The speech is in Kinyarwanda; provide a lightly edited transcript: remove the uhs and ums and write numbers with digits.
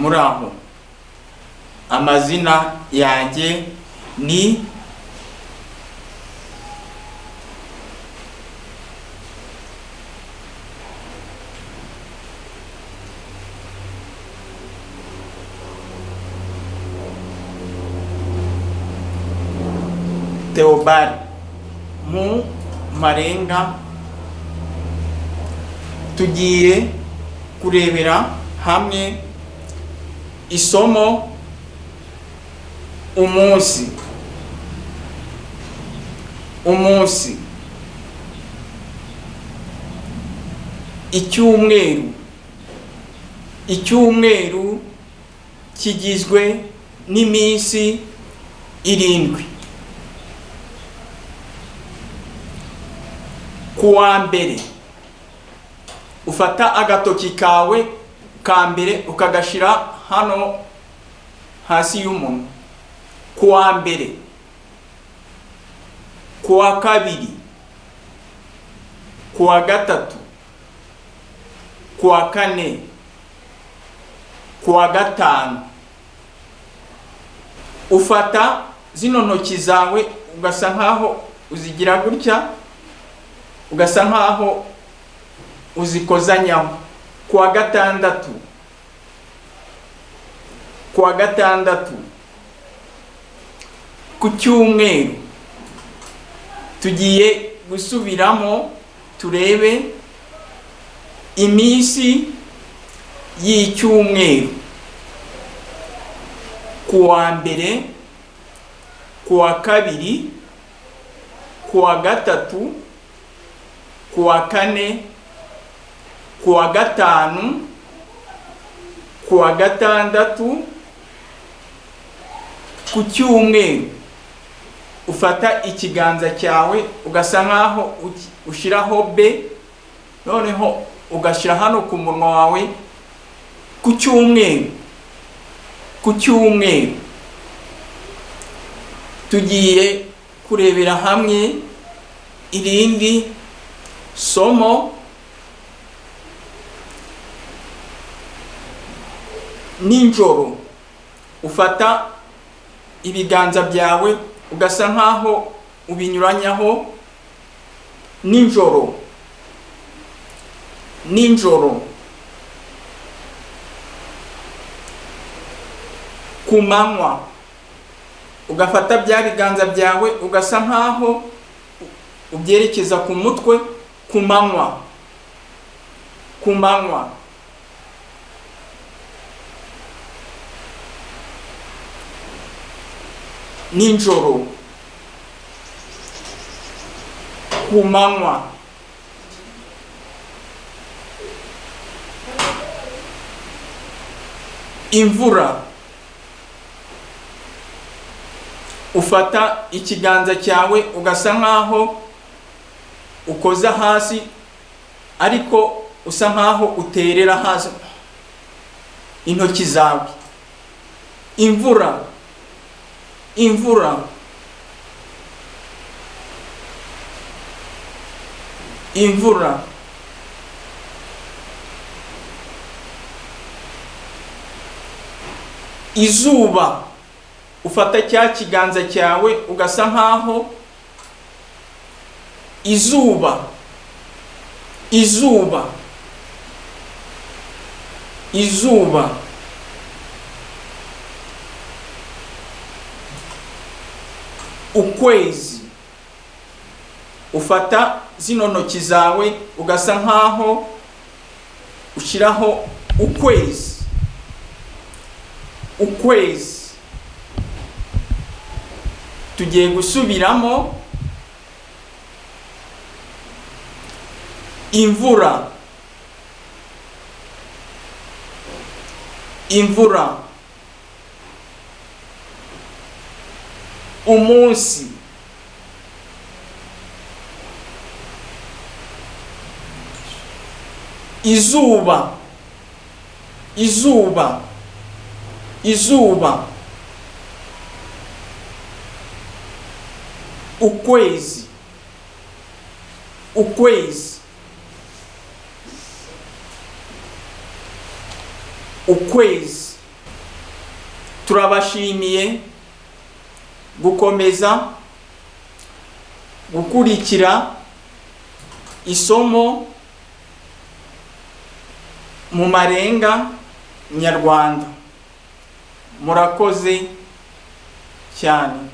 muraho. Amazina yanjye ni Theobald mu Marenga. Tugiye kurebera hamwe isomo umunsi. Icyumweru kigizwe n'iminsi 7. Kuwa mbere ufata agatoki kawe ka mbere ukagashira hano hasi y'umuntu. Kuwa mbere, kuwa kabiri, kuwa gatatu, kuwa kane, kuwa gatanu. Ufata zino ntoki zawe ugasa nkaho uzigira gutya, ugasa nkaho uzikozanyaho. Kuwa gatandatu, ku cyumweru tugiye gusubiramo turebe iminsi y'icyumweru. Kuwa mbere, kuwa kabiri, kuwa gatatu, kuwa kane, kuwa gatanu, kuwa gatandatu. Ku cyumweru ufata ikiganza cyawe ugasa nkaho ushiraho B, noneho ugashira hano ku munwa wawe. Ku cyumweru tugiye kurebera hamwe irindi somo. Ninjoro ufata ibiganza byawe ugasa nkaho ubinyuranyaho. Ninjoro ku manywa ugafata bya biganza byawe ugasa nkaho ubyerekeza ku mutwe. Ku manywa ninjoro, ku manywa. Imvura ufata ikiganza cyawe ugasa nkaho ukoza hasi, ariko usa nkaho uterera hasi intoki zawe. Imvura izuba ufata cya kiganza cyawe ugasa nkaho izuba. Ukwezi ufata zino ntoki zawe ugasa nkaho ushiraho ukwezi. Tugiye gusubiramo. Imvura umunsi, izuba, ukwezi, ukwezi, turabashimiye gukomeza gukurikira isomo mu marenga nyarwanda. Murakoze cyane.